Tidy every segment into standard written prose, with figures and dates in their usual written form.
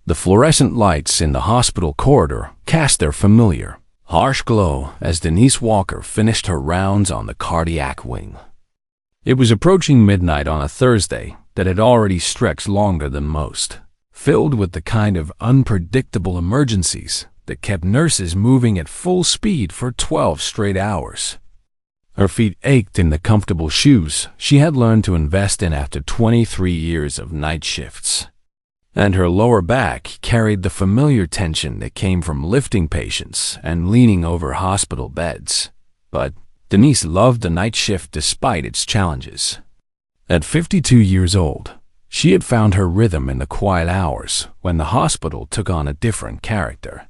The fluorescent lights in the hospital corridor cast their familiar, harsh glow as Denise Walker finished her rounds on the cardiac wing. It was approaching midnight on a Thursday that had already stretched longer than most, filled with the kind of unpredictable emergencies that kept nurses moving at full speed for 12 straight hours. Her feet ached in the comfortable shoes she had learned to invest in after 23 years of night shifts, and her lower back carried the familiar tension that came from lifting patients and leaning over hospital beds. But Denise loved the night shift despite its challenges. At 52 years old, she had found her rhythm in the quiet hours when the hospital took on a different character.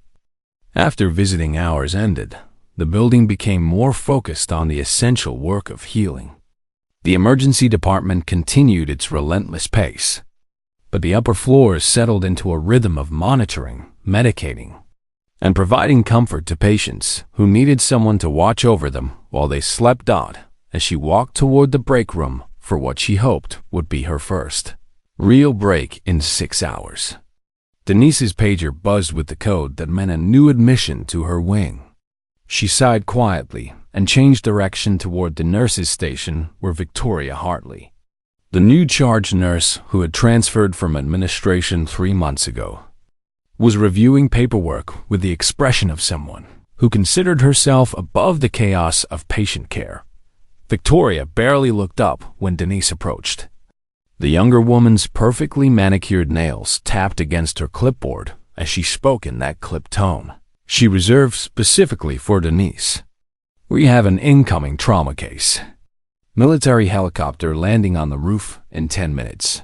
After visiting hours ended, the building became more focused on the essential work of healing. The emergency department continued its relentless pace, but the upper floors settled into a rhythm of monitoring, medicating, and providing comfort to patients who needed someone to watch over them while they slept out as she walked toward the break room for what she hoped would be her first real break in 6 hours. Denise's pager buzzed with the code that meant a new admission to her wing. She sighed quietly and changed direction toward the nurses' station where Victoria Hartley, the new charge nurse who had transferred from administration 3 months ago, was reviewing paperwork with the expression of someone who considered herself above the chaos of patient care. Victoria barely looked up when Denise approached. The younger woman's perfectly manicured nails tapped against her clipboard as she spoke in that clipped tone she reserved specifically for Denise. "We have an incoming trauma case. Military helicopter landing on the roof in 10 minutes.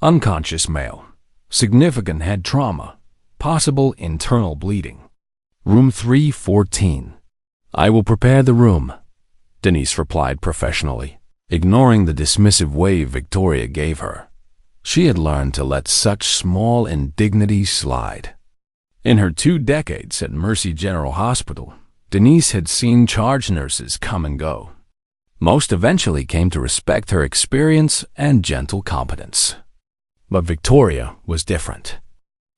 Unconscious male. Significant head trauma. Possible internal bleeding. Room 314. "I will prepare the room," Denise replied professionally, ignoring the dismissive wave Victoria gave her. She had learned to let such small indignities slide. In her 2 decades at Mercy General Hospital, Denise had seen charge nurses come and go. Most eventually came to respect her experience and gentle competence. But Victoria was different.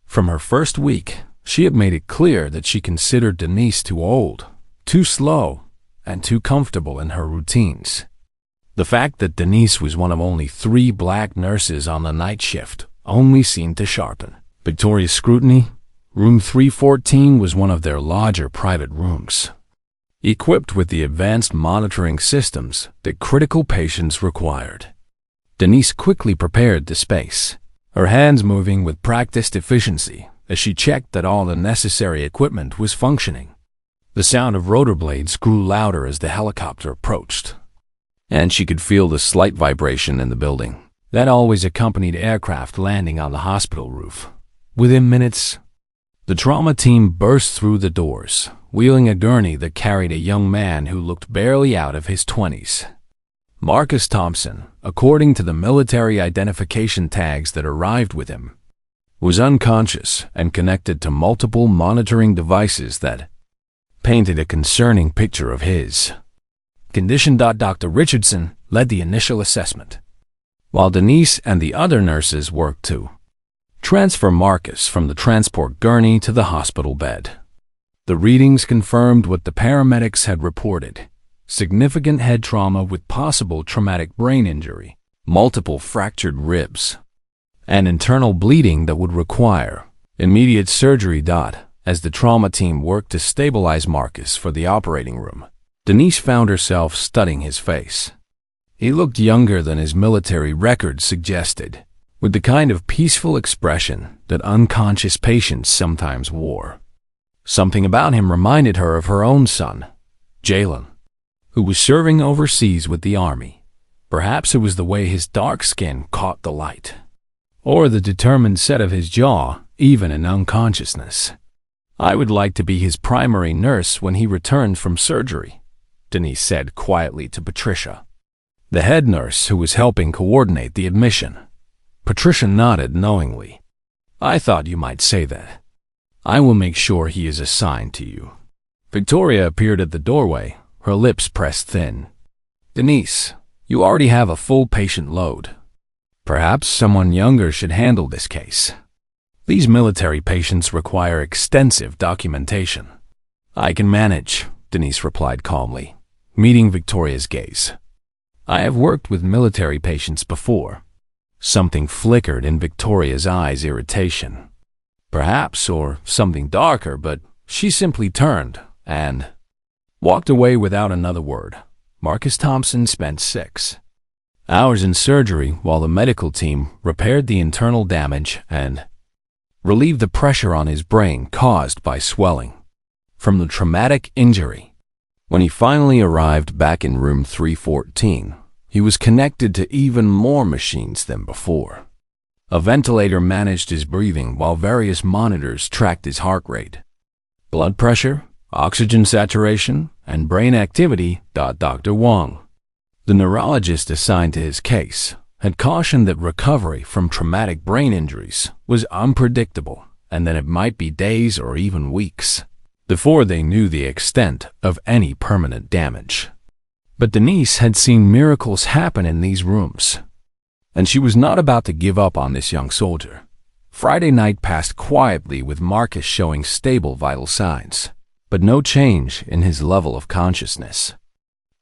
From her first week, she had made it clear that she considered Denise too old, too slow, and too comfortable in her routines. The fact that Denise was one of only 3 black nurses on the night shift only seemed to sharpen Victoria's scrutiny. Room 314 was one of their larger private rooms, equipped with the advanced monitoring systems that critical patients required. Denise quickly prepared the space, her hands moving with practiced efficiency as she checked that all the necessary equipment was functioning. The sound of rotor blades grew louder as the helicopter approached, and she could feel the slight vibration in the building that always accompanied aircraft landing on the hospital roof. Within minutes, the trauma team burst through the doors, wheeling a gurney that carried a young man who looked barely out of his 20s. Marcus Thompson, according to the military identification tags that arrived with him, was unconscious and connected to multiple monitoring devices that painted a concerning picture of his condition. Dr. Richardson led the initial assessment, while Denise and the other nurses worked to transfer Marcus from the transport gurney to the hospital bed. The readings confirmed what the paramedics had reported: significant head trauma with possible traumatic brain injury, multiple fractured ribs, and internal bleeding that would require immediate surgery. As the trauma team worked to stabilize Marcus for the operating room, Denise found herself studying his face. He looked younger than his military record suggested, with the kind of peaceful expression that unconscious patients sometimes wore. Something about him reminded her of her own son, Jalen, who was serving overseas with the Army. Perhaps it was the way his dark skin caught the light, or the determined set of his jaw, even in unconsciousness. "I would like to be his primary nurse when he returned from surgery," Denise said quietly to Patricia, the head nurse who was helping coordinate the admission. Patricia nodded knowingly. "I thought you might say that. I will make sure he is assigned to you." Victoria appeared at the doorway, her lips pressed thin. "Denise, you already have a full patient load. Perhaps someone younger should handle this case." These military patients require extensive documentation. I can manage, Denise replied calmly, meeting Victoria's gaze. I have worked with military patients before. Something flickered in Victoria's eyes, irritation. Perhaps, or something darker, but she simply turned and walked away without another word. Marcus Thompson spent 6 hours in surgery while the medical team repaired the internal damage and relieved the pressure on his brain caused by swelling from the traumatic injury. When he finally arrived back in room 314, he was connected to even more machines than before. A ventilator managed his breathing while various monitors tracked his heart rate, blood pressure, oxygen saturation, and brain activity. Dr. Wong, the neurologist assigned to his case, had cautioned that recovery from traumatic brain injuries was unpredictable and that it might be days or even weeks before they knew the extent of any permanent damage. But Denise had seen miracles happen in these rooms, and she was not about to give up on this young soldier. Friday night passed quietly with Marcus showing stable vital signs, but no change in his level of consciousness.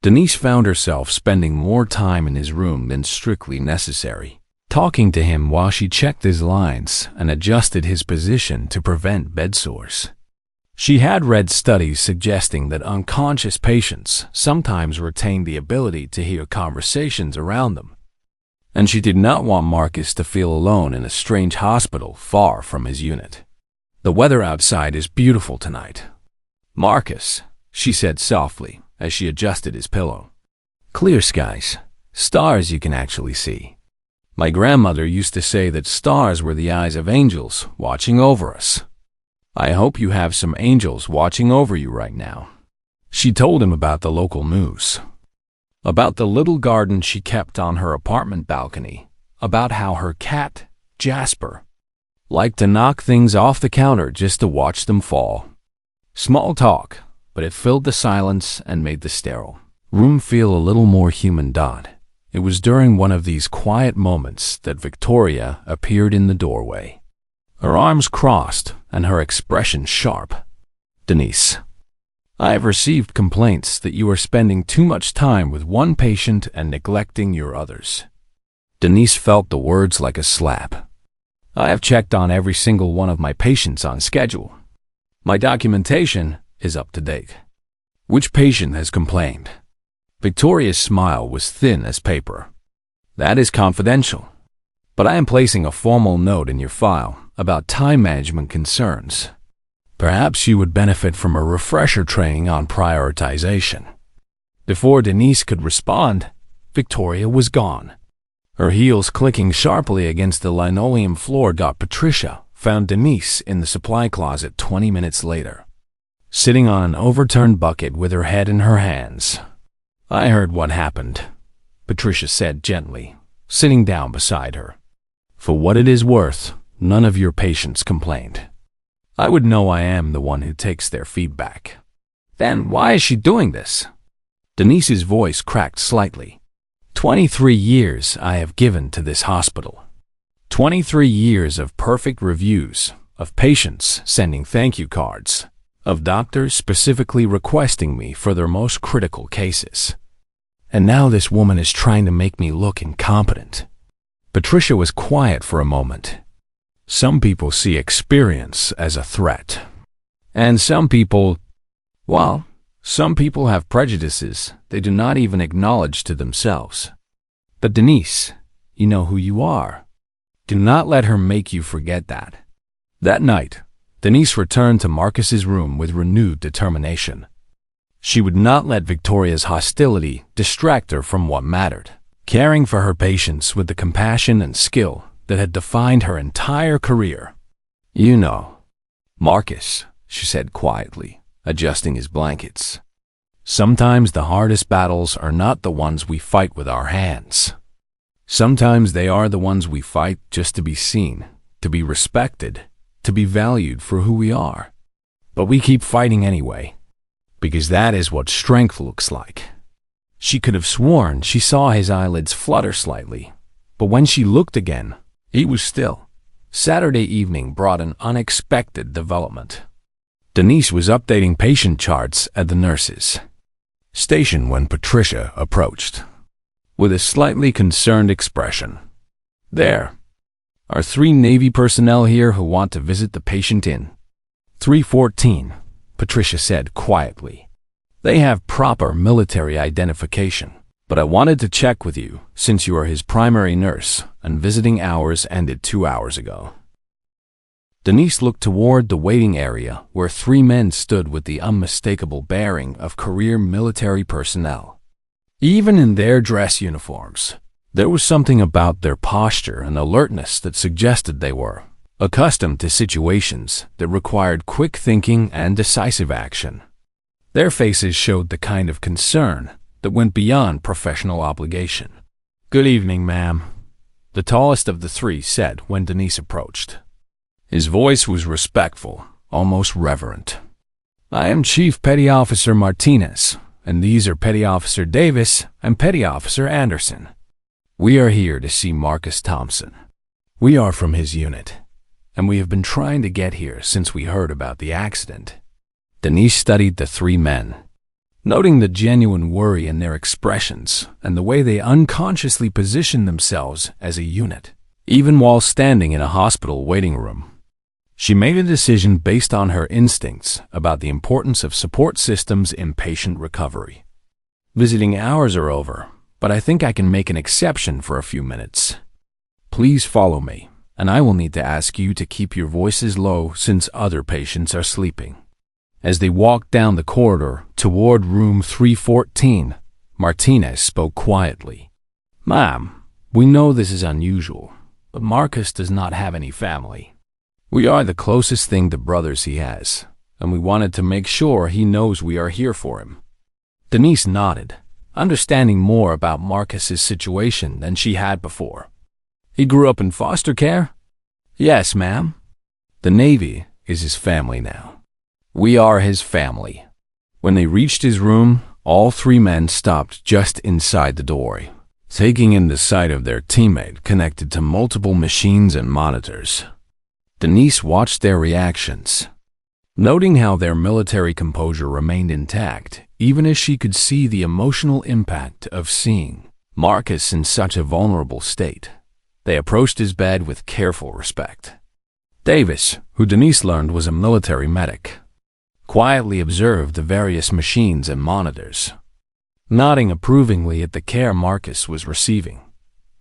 Denise found herself spending more time in his room than strictly necessary, talking to him while she checked his lines and adjusted his position to prevent bed sores. She had read studies suggesting that unconscious patients sometimes retain the ability to hear conversations around them, and she did not want Marcus to feel alone in a strange hospital far from his unit. The weather outside is beautiful tonight, Marcus, she said softly as she adjusted his pillow. Clear skies, stars you can actually see. My grandmother used to say that stars were the eyes of angels watching over us. I hope you have some angels watching over you right now. She told him about the local news, about the little garden she kept on her apartment balcony, about how her cat, Jasper, liked to knock things off the counter just to watch them fall. Small talk, but it filled the silence and made the sterile room feel a little more human. It was during one of these quiet moments that Victoria appeared in the doorway, her arms crossed and her expression sharp. Denise, I have received complaints that you are spending too much time with one patient and neglecting your others. Denise felt the words like a slap. I have checked on every single one of my patients on schedule. My documentation is up to date. Which patient has complained? Victoria's smile was thin as paper. That is confidential, but I am placing a formal note in your file about time management concerns. Perhaps you would benefit from a refresher training on prioritization. Before Denise could respond, Victoria was gone, her heels clicking sharply against the linoleum floor. Patricia found Denise in the supply closet 20 minutes later, sitting on an overturned bucket with her head in her hands. I heard what happened, Patricia said gently, sitting down beside her. For what it is worth, none of your patients complained. I would know I am the one who takes their feedback. Then why is she doing this? Denise's voice cracked slightly. 23 years I have given to this hospital. 23 years of perfect reviews, of patients sending thank you cards, of doctors specifically requesting me for their most critical cases. And now this woman is trying to make me look incompetent. Patricia was quiet for a moment. Some people see experience as a threat. And some people have prejudices they do not even acknowledge to themselves. But Denise, you know who you are. Do not let her make you forget that. That night, Denise returned to Marcus's room with renewed determination. She would not let Victoria's hostility distract her from what mattered, caring for her patients with the compassion and skill that had defined her entire career. You know, Marcus, she said quietly, adjusting his blankets. Sometimes the hardest battles are not the ones we fight with our hands. Sometimes they are the ones we fight just to be seen, to be respected, to be valued for who we are. But we keep fighting anyway, because that is what strength looks like. She could have sworn she saw his eyelids flutter slightly, but when she looked again, he was still, Saturday evening brought an unexpected development. Denise was updating patient charts at the nurses' station when Patricia approached with a slightly concerned expression. "There are 3 Navy personnel here who want to visit the patient in 314, Patricia said quietly. "They have proper military identification, but I wanted to check with you since you are his primary nurse and visiting hours ended 2 hours ago." Denise looked toward the waiting area where 3 men stood with the unmistakable bearing of career military personnel. Even in their dress uniforms, there was something about their posture and alertness that suggested they were accustomed to situations that required quick thinking and decisive action. Their faces showed the kind of concern that went beyond professional obligation. "Good evening, ma'am," the tallest of the 3 said when Denise approached. His voice was respectful, almost reverent. "I am Chief Petty Officer Martinez, and these are Petty Officer Davis and Petty Officer Anderson. We are here to see Marcus Thompson. We are from his unit, and we have been trying to get here since we heard about the accident." Denise studied the 3 men, noting the genuine worry in their expressions and the way they unconsciously positioned themselves as a unit, even while standing in a hospital waiting room. She made a decision based on her instincts about the importance of support systems in patient recovery. "Visiting hours are over, but I think I can make an exception for a few minutes. Please follow me, and I will need to ask you to keep your voices low since other patients are sleeping." As they walked down the corridor toward room 314, Martinez spoke quietly. "Ma'am, we know this is unusual, but Marcus does not have any family. We are the closest thing to brothers he has, and we wanted to make sure he knows we are here for him." Denise nodded, understanding more about Marcus's situation than she had before. "He grew up in foster care?" "Yes, ma'am. The Navy is his family now. We are his family." When they reached his room, all 3 men stopped just inside the doorway, taking in the sight of their teammate connected to multiple machines and monitors. Denise watched their reactions, noting how their military composure remained intact, even as she could see the emotional impact of seeing Marcus in such a vulnerable state. They approached his bed with careful respect. Davis, who Denise learned was a military medic, quietly observed the various machines and monitors, nodding approvingly at the care Marcus was receiving.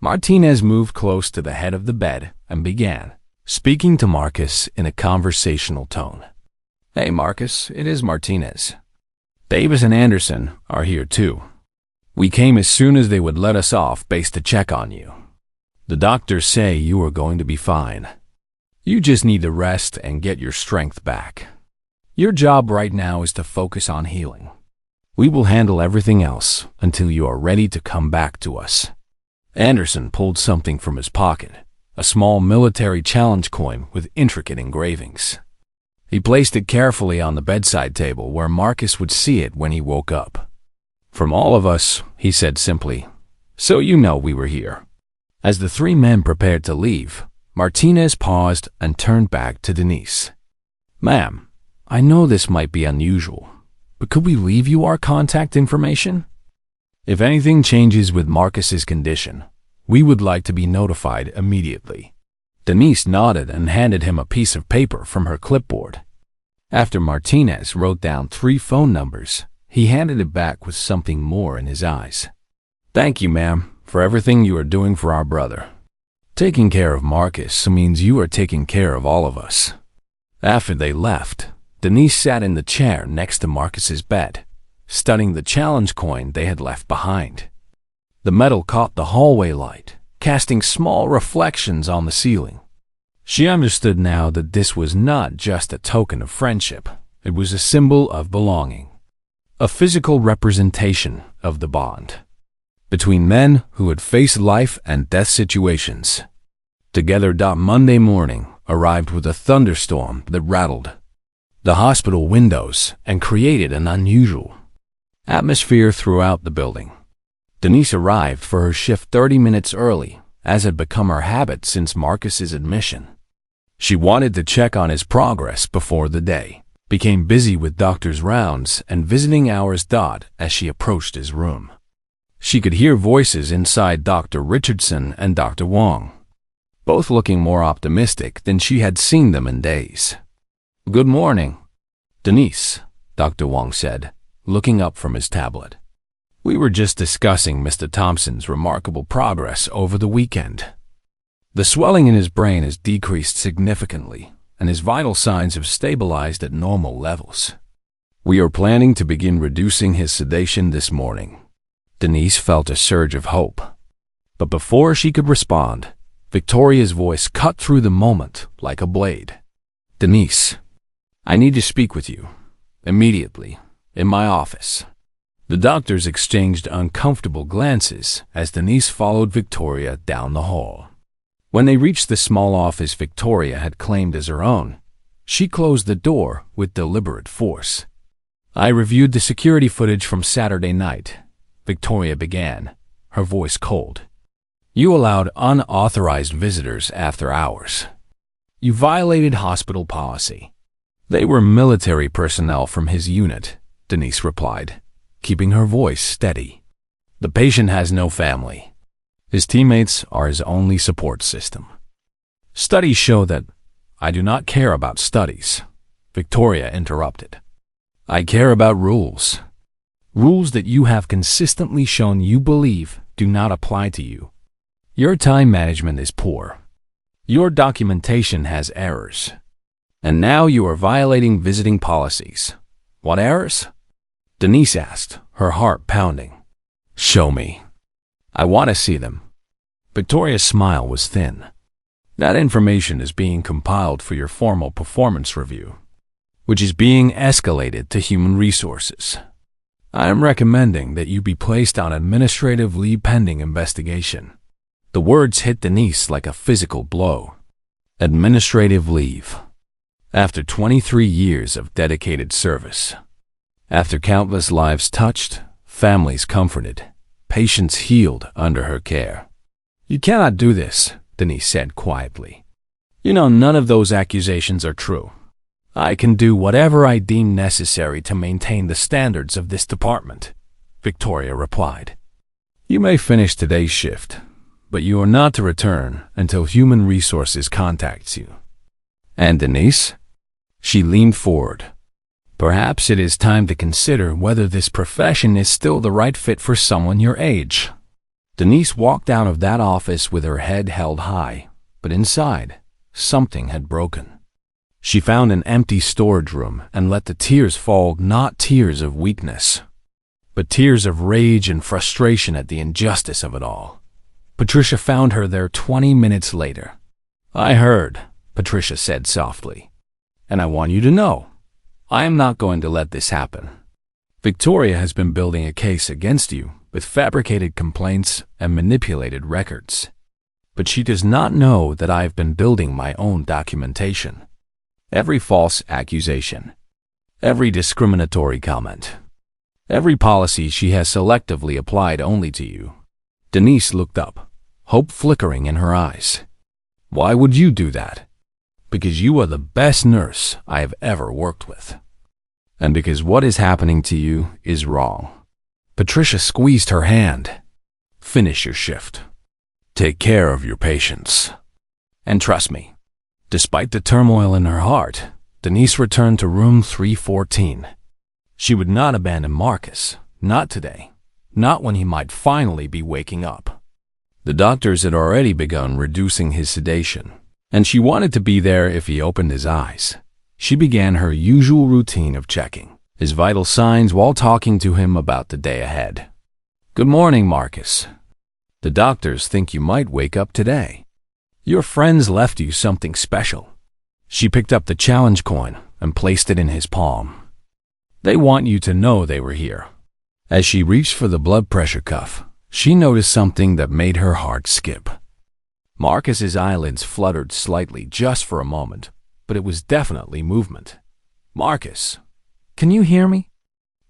Martinez moved close to the head of the bed and began speaking to Marcus in a conversational tone. "Hey Marcus, it is Martinez. Davis and Anderson are here too. We came as soon as they would let us off base to check on you. The doctors say you are going to be fine. You just need to rest and get your strength back. Your job right now is to focus on healing. We will handle everything else until you are ready to come back to us." Anderson pulled something from his pocket, a small military challenge coin with intricate engravings. He placed it carefully on the bedside table where Marcus would see it when he woke up. "From all of us," he said simply, "so you know we were here." As the 3 men prepared to leave, Martinez paused and turned back to Denise. "Ma'am, I know this might be unusual, but could we leave you our contact information? If anything changes with Marcus's condition, we would like to be notified immediately." Denise nodded and handed him a piece of paper from her clipboard. After Martinez wrote down 3 phone numbers, he handed it back with something more in his eyes. "Thank you, ma'am, for everything you are doing for our brother. Taking care of Marcus means you are taking care of all of us." After they left, Denise sat in the chair next to Marcus's bed, studying the challenge coin they had left behind. The metal caught the hallway light, casting small reflections on the ceiling. She understood now that this was not just a token of friendship. It was a symbol of belonging, a physical representation of the bond between men who had faced life and death situations. Together. Monday morning arrived with a thunderstorm that rattled the hospital windows and created an unusual atmosphere throughout the building. Denise arrived for her shift 30 minutes early, as had become her habit since Marcus's admission. She wanted to check on his progress before the day became busy with doctor's rounds and visiting hours. As she approached his room, she could hear voices inside Dr. Richardson and Dr. Wong, both looking more optimistic than she had seen them in days. "Good morning, Denise," Dr. Wong said, looking up from his tablet. "We were just discussing Mr. Thompson's remarkable progress over the weekend. The swelling in his brain has decreased significantly, and his vital signs have stabilized at normal levels. We are planning to begin reducing his sedation this morning." Denise felt a surge of hope. But before she could respond, Victoria's voice cut through the moment like a blade. "Denise, I need to speak with you. Immediately. In my office." The doctors exchanged uncomfortable glances as Denise followed Victoria down the hall. When they reached the small office Victoria had claimed as her own, she closed the door with deliberate force. "I reviewed the security footage from Saturday night," Victoria began, her voice cold. "You allowed unauthorized visitors after hours. You violated hospital policy." "They were military personnel from his unit," Denise replied, keeping her voice steady. "The patient has no family. His teammates are his only support system." "Studies show that—" "I do not care about studies," Victoria interrupted. "I care about rules. Rules that you have consistently shown you believe do not apply to you. Your time management is poor. Your documentation has errors. And now you are violating visiting policies." "What errors?" Denise asked, her heart pounding. "Show me. I want to see them." Victoria's smile was thin. "That information is being compiled for your formal performance review, which is being escalated to human resources. I am recommending that you be placed on administrative leave pending investigation." The words hit Denise like a physical blow. Administrative leave. After 23 years of dedicated service. After countless lives touched, families comforted, patients healed under her care. "You cannot do this," Denise said quietly. "You know none of those accusations are true. I can do whatever I deem necessary to maintain the standards of this department," Victoria replied. "You may finish today's shift, but you are not to return until Human Resources contacts you." "And Denise?" She leaned forward. "Perhaps it is time to consider whether this profession is still the right fit for someone your age." Denise walked out of that office with her head held high, but inside, something had broken. She found an empty storage room and let the tears fall, not tears of weakness, but tears of rage and frustration at the injustice of it all. Patricia found her there 20 minutes later. "I heard," Patricia said softly, "and I want you to know, I am not going to let this happen. Victoria has been building a case against you with fabricated complaints and manipulated records. But she does not know that I have been building my own documentation. Every false accusation, every discriminatory comment, every policy she has selectively applied only to you." Denise looked up, hope flickering in her eyes. "Why would you do that?" "Because you are the best nurse I have ever worked with. And because what is happening to you is wrong." Patricia squeezed her hand. "Finish your shift. Take care of your patients. And trust me." Despite the turmoil in her heart, Denise returned to room 314. She would not abandon Marcus, not today, not when he might finally be waking up. The doctors had already begun reducing his sedation, and she wanted to be there if he opened his eyes. She began her usual routine of checking his vital signs while talking to him about the day ahead. "Good morning, Marcus. The doctors think you might wake up today. Your friends left you something special." She picked up the challenge coin and placed it in his palm. "They want you to know they were here." As she reached for the blood pressure cuff, she noticed something that made her heart skip. Marcus's eyelids fluttered slightly just for a moment, but it was definitely movement. "Marcus, can you hear me?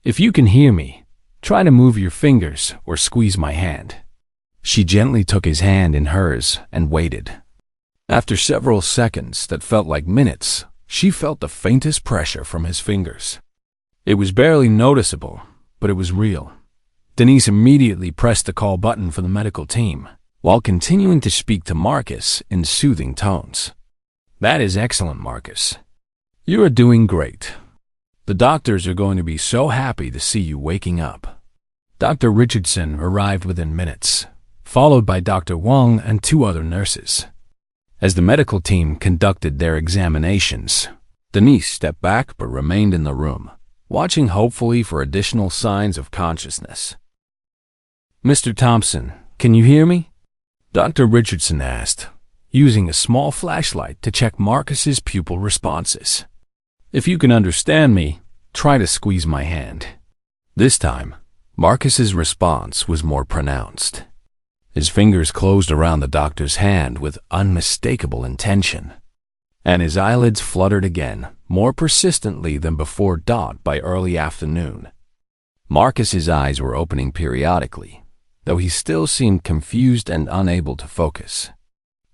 If you can hear me, try to move your fingers or squeeze my hand." She gently took his hand in hers and waited. After several seconds that felt like minutes, she felt the faintest pressure from his fingers. It was barely noticeable, but it was real. Denise immediately pressed the call button for the medical team, while continuing to speak to Marcus in soothing tones. "That is excellent, Marcus. You are doing great. The doctors are going to be so happy to see you waking up." Dr. Richardson arrived within minutes, followed by Dr. Wong and 2 other nurses. As the medical team conducted their examinations, Denise stepped back but remained in the room, watching hopefully for additional signs of consciousness. "Mr. Thompson, can you hear me?" Dr. Richardson asked, using a small flashlight to check Marcus's pupil responses. "If you can understand me, try to squeeze my hand." This time, Marcus's response was more pronounced. His fingers closed around the doctor's hand with unmistakable intention, and his eyelids fluttered again, more persistently than before dawn by early afternoon. Marcus's eyes were opening periodically, though he still seemed confused and unable to focus.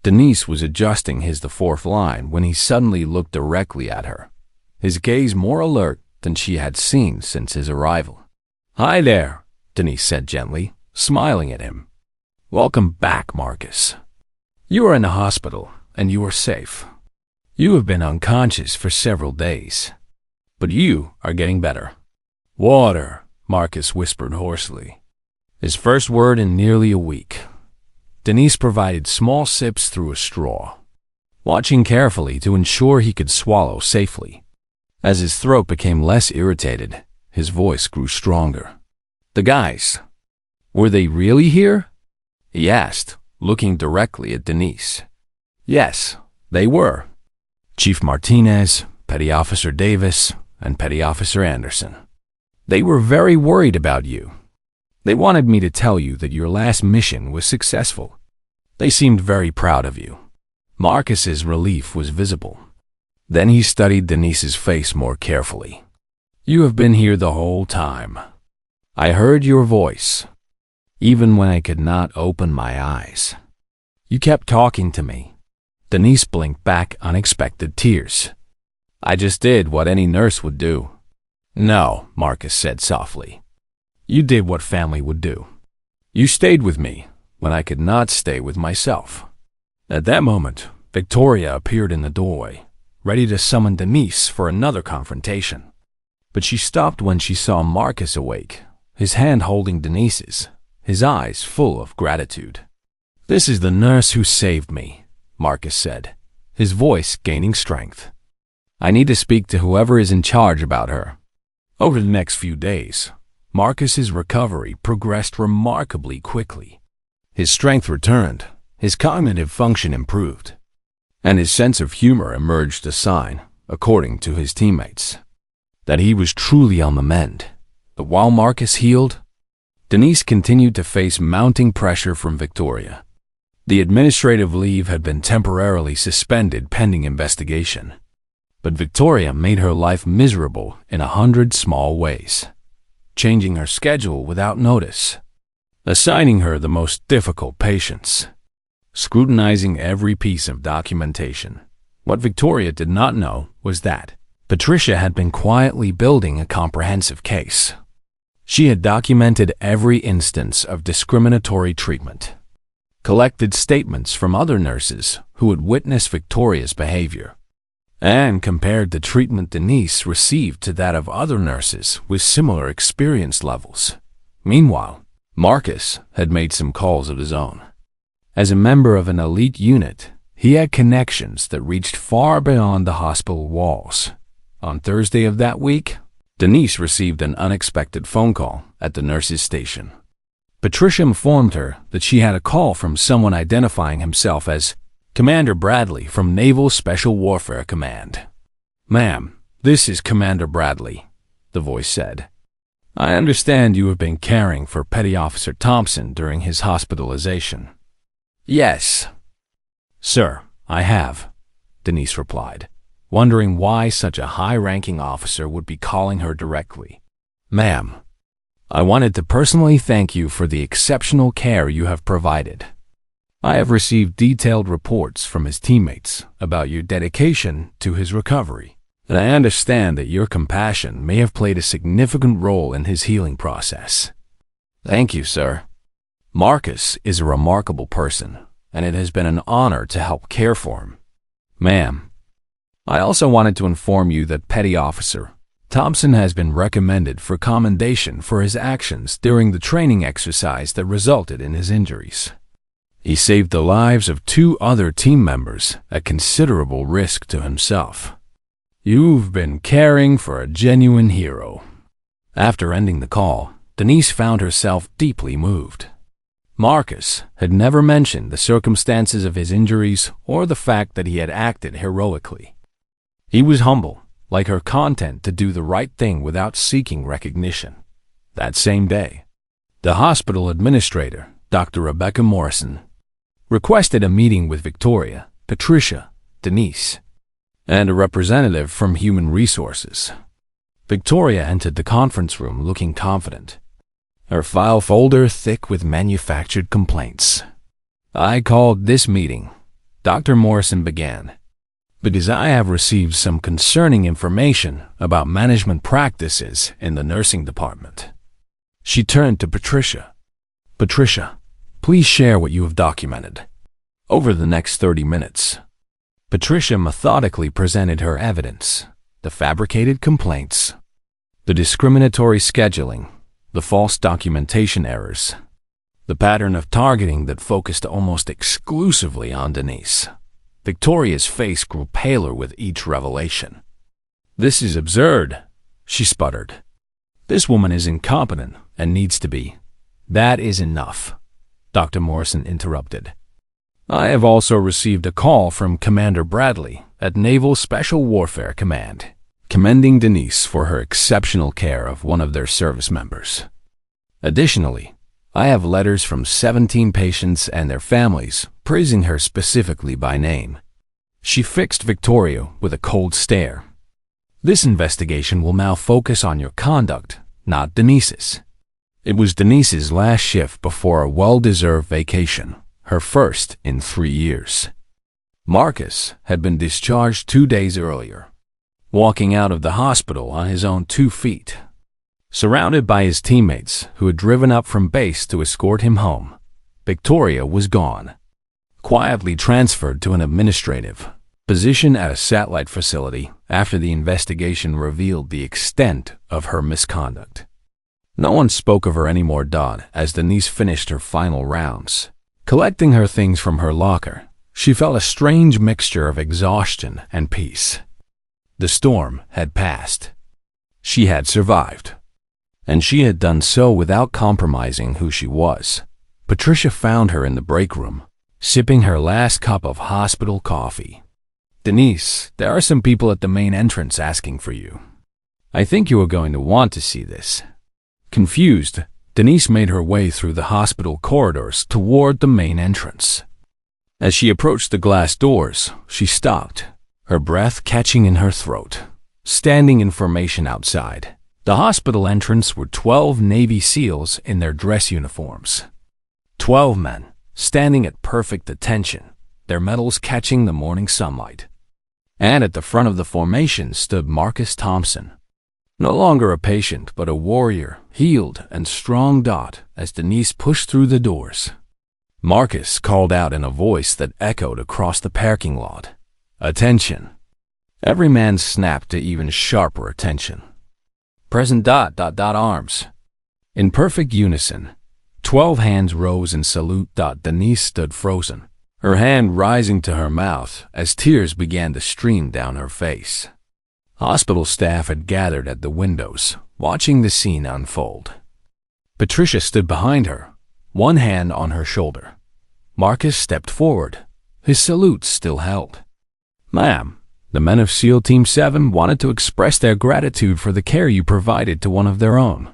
Denise was adjusting the 4th line when he suddenly looked directly at her, his gaze more alert than she had seen since his arrival. "Hi there," Denise said gently, smiling at him. "Welcome back, Marcus. You are in the hospital, and you are safe. You have been unconscious for several days, but you are getting better." "Water," Marcus whispered hoarsely, his first word in nearly a week. Denise provided small sips through a straw, watching carefully to ensure he could swallow safely. As his throat became less irritated, his voice grew stronger. "The guys, were they really here?" he asked, looking directly at Denise. "Yes, they were. Chief Martinez, Petty Officer Davis, and Petty Officer Anderson. They were very worried about you. They wanted me to tell you that your last mission was successful. They seemed very proud of you." Marcus's relief was visible. Then he studied Denise's face more carefully. "You have been here the whole time. I heard your voice, even when I could not open my eyes. You kept talking to me." Denise blinked back unexpected tears. "I just did what any nurse would do." "No," Marcus said softly. "You did what family would do. You stayed with me when I could not stay with myself." At that moment, Victoria appeared in the doorway, ready to summon Denise for another confrontation. But she stopped when she saw Marcus awake, his hand holding Denise's, his eyes full of gratitude. "This is the nurse who saved me," Marcus said, his voice gaining strength. "I need to speak to whoever is in charge about her." Over the next few days, Marcus's recovery progressed remarkably quickly. His strength returned, his cognitive function improved, and his sense of humor emerged a sign, according to his teammates, that he was truly on the mend. But while Marcus healed, Denise continued to face mounting pressure from Victoria. The administrative leave had been temporarily suspended pending investigation, but Victoria made her life miserable in 100 small ways, changing her schedule without notice, assigning her the most difficult patients, scrutinizing every piece of documentation. What Victoria did not know was that Patricia had been quietly building a comprehensive case. She had documented every instance of discriminatory treatment, collected statements from other nurses who had witnessed Victoria's behavior, and compared the treatment Denise received to that of other nurses with similar experience levels. Meanwhile, Marcus had made some calls of his own. As a member of an elite unit, he had connections that reached far beyond the hospital walls. On Thursday of that week, Denise received an unexpected phone call at the nurse's station. Patricia informed her that she had a call from someone identifying himself as Commander Bradley from Naval Special Warfare Command. "Ma'am, this is Commander Bradley," the voice said. "I understand you have been caring for Petty Officer Thompson during his hospitalization." "Yes, sir, I have," Denise replied, wondering why such a high-ranking officer would be calling her directly. "Ma'am, I wanted to personally thank you for the exceptional care you have provided. I have received detailed reports from his teammates about your dedication to his recovery, and I understand that your compassion may have played a significant role in his healing process. Thank you, sir. Marcus is a remarkable person, and it has been an honor to help care for him. Ma'am, I also wanted to inform you that Petty Officer Thompson has been recommended for commendation for his actions during the training exercise that resulted in his injuries. He saved the lives of 2 other team members at considerable risk to himself. You've been caring for a genuine hero. After ending the call, Denise found herself deeply moved. Marcus had never mentioned the circumstances of his injuries or the fact that he had acted heroically. He was humble, like her content to do the right thing without seeking recognition. That same day, the hospital administrator, Dr. Rebecca Morrison, requested a meeting with Victoria, Patricia, Denise, and a representative from Human Resources. Victoria entered the conference room looking confident, her file folder thick with manufactured complaints. I called this meeting, Dr. Morrison began, because I have received some concerning information about management practices in the nursing department. She turned to Patricia. Patricia, please share what you have documented. Over the next 30 minutes, Patricia methodically presented her evidence, the fabricated complaints, the discriminatory scheduling, the false documentation errors, the pattern of targeting that focused almost exclusively on Denise. Victoria's face grew paler with each revelation. This is absurd, she sputtered. This woman is incompetent and needs to be. That is enough, Dr. Morrison interrupted. I have also received a call from Commander Bradley at Naval Special Warfare Command, commending Denise for her exceptional care of one of their service members. Additionally, I have letters from 17 patients and their families praising her specifically by name. She fixed Victoria with a cold stare. This investigation will now focus on your conduct, not Denise's. It was Denise's last shift before a well-deserved vacation, her first in 3 years. Marcus had been discharged 2 days earlier, walking out of the hospital on his own 2 feet. Surrounded by his teammates who had driven up from base to escort him home, Victoria was gone, quietly transferred to an administrative position at a satellite facility after the investigation revealed the extent of her misconduct. No one spoke of her anymore, as Denise finished her final rounds. Collecting her things from her locker, she felt a strange mixture of exhaustion and peace. The storm had passed. She had survived, and she had done so without compromising who she was. Patricia found her in the break room, sipping her last cup of hospital coffee. Denise, there are some people at the main entrance asking for you. I think you are going to want to see this. Confused, Denise made her way through the hospital corridors toward the main entrance. As she approached the glass doors, she stopped, her breath catching in her throat. Standing in formation outside the hospital entrance were 12 Navy SEALs in their dress uniforms. 12 men, standing at perfect attention, their medals catching the morning sunlight. And at the front of the formation stood Marcus Thompson, no longer a patient but a warrior, healed and strong. As Denise pushed through the doors, Marcus called out in a voice that echoed across the parking lot, "Attention!" Every man snapped to even sharper attention. Present. Arms. In perfect unison, 12 hands rose in salute. Denise stood frozen, her hand rising to her mouth as tears began to stream down her face. Hospital staff had gathered at the windows, watching the scene unfold. Patricia stood behind her, one hand on her shoulder. Marcus stepped forward, his salute still held. "Ma'am, the men of SEAL Team 7 wanted to express their gratitude for the care you provided to one of their own.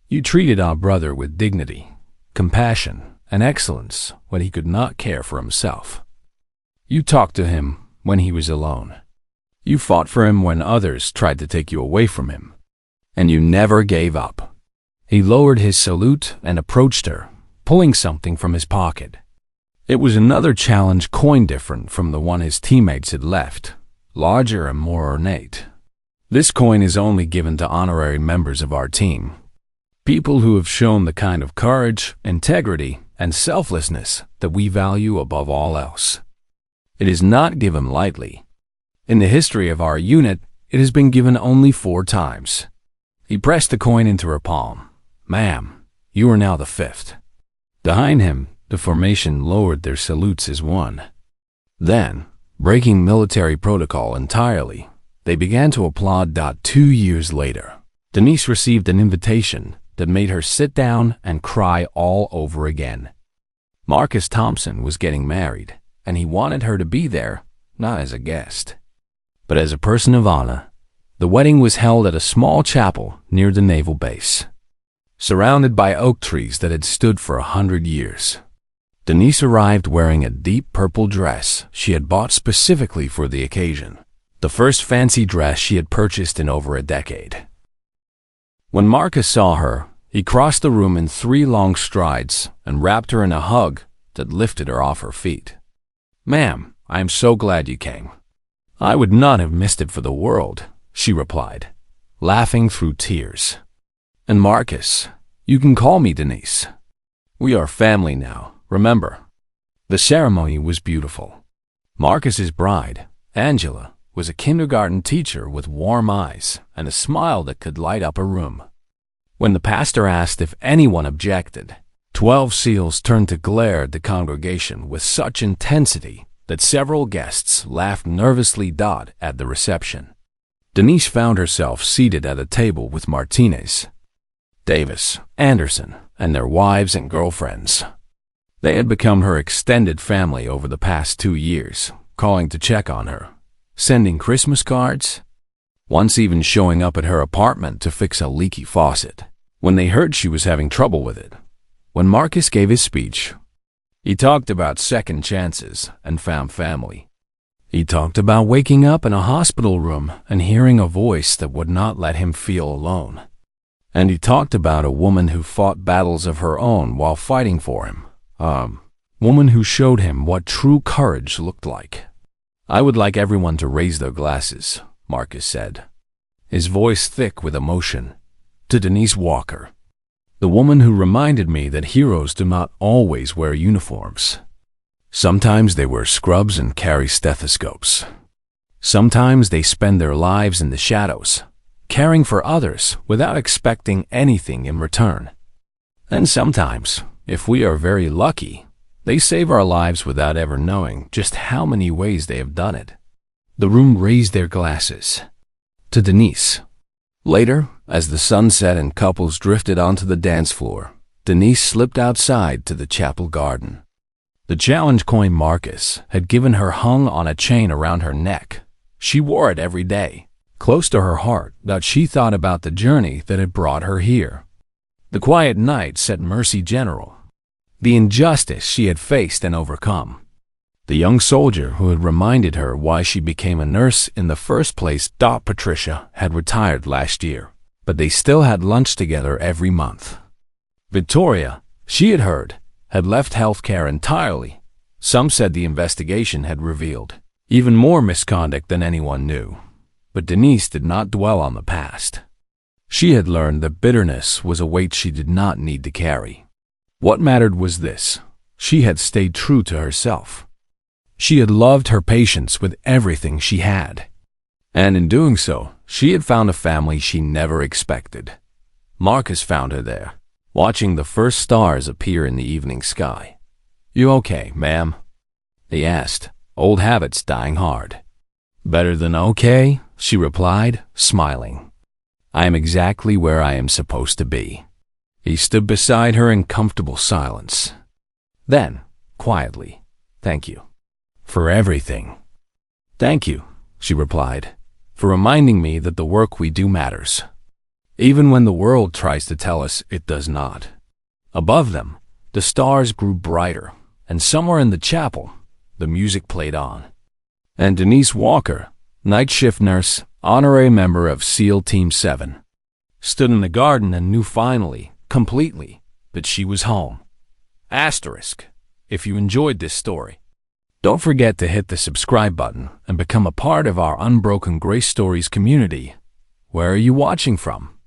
You treated our brother with dignity, compassion, and excellence when he could not care for himself. You talked to him when he was alone. You fought for him when others tried to take you away from him. And you never gave up." He lowered his salute and approached her, pulling something from his pocket. It was another challenge coin different from the one his teammates had left, larger and more ornate. This coin is only given to honorary members of our team, people who have shown the kind of courage, integrity, and selflessness that we value above all else. It is not given lightly. In the history of our unit, it has been given only 4 times. He pressed the coin into her palm. Ma'am, you are now the 5th. Behind him, the formation lowered their salutes as one. Then, breaking military protocol entirely, they began to applaud. 2 years later, Denise received an invitation that made her sit down and cry all over again. Marcus Thompson was getting married, and he wanted her to be there, not as a guest, but as a person of honor. The wedding was held at a small chapel near the naval base, surrounded by oak trees that had stood for 100 years. Denise arrived wearing a deep purple dress she had bought specifically for the occasion, the first fancy dress she had purchased in over a decade. When Marcus saw her, he crossed the room in 3 long strides and wrapped her in a hug that lifted her off her feet. Ma'am, I am so glad you came. I would not have missed it for the world, she replied, laughing through tears. And Marcus, you can call me Denise. We are family now, remember. The ceremony was beautiful. Marcus's bride, Angela, was a kindergarten teacher with warm eyes and a smile that could light up a room. When the pastor asked if anyone objected, 12 seals turned to glare at the congregation with such intensity that several guests laughed nervously. At the reception, Denise found herself seated at a table with Martinez, Davis, Anderson, and their wives and girlfriends. They had become her extended family over the past 2 years, calling to check on her, sending Christmas cards, once even showing up at her apartment to fix a leaky faucet when they heard she was having trouble with it. When Marcus gave his speech, he talked about second chances and found family. He talked about waking up in a hospital room and hearing a voice that would not let him feel alone. And he talked about a woman who fought battles of her own while fighting for him. Woman who showed him what true courage looked like. I would like everyone to raise their glasses, Marcus said, his voice thick with emotion, to Denise Walker, the woman who reminded me that heroes do not always wear uniforms. Sometimes they wear scrubs and carry stethoscopes. Sometimes they spend their lives in the shadows, caring for others without expecting anything in return. And sometimes, if we are very lucky, they save our lives without ever knowing just how many ways they have done it. The room raised their glasses. To Denise. Later, as the sun set and couples drifted onto the dance floor, Denise slipped outside to the chapel garden. The challenge coin Marcus had given her hung on a chain around her neck. She wore it every day, close to her heart, that she thought about the journey that had brought her here. The quiet nights at Mercy General, the injustice she had faced and overcome, the young soldier who had reminded her why she became a nurse in the first place. Patricia had retired last year, but they still had lunch together every month. Victoria, she had heard, had left healthcare entirely. Some said the investigation had revealed even more misconduct than anyone knew. But Denise did not dwell on the past. She had learned that bitterness was a weight she did not need to carry. What mattered was this: she had stayed true to herself. She had loved her patients with everything she had. And in doing so, she had found a family she never expected. Marcus found her there, watching the first stars appear in the evening sky. "You okay, ma'am?" he asked, old habits dying hard. "Better than okay," she replied, smiling. "I am exactly where I am supposed to be." He stood beside her in comfortable silence. Then, quietly, "Thank you for everything." "Thank you," she replied, "for reminding me that the work we do matters, even when the world tries to tell us it does not." Above them, the stars grew brighter, and somewhere in the chapel, the music played on. And Denise Walker, night shift nurse, honorary member of SEAL Team 7, stood in the garden and knew finally, completely, that she was home. Asterisk. if you enjoyed this story. Don't forget to hit the subscribe button and become a part of our Unbroken Grace Stories community. Where are you watching from?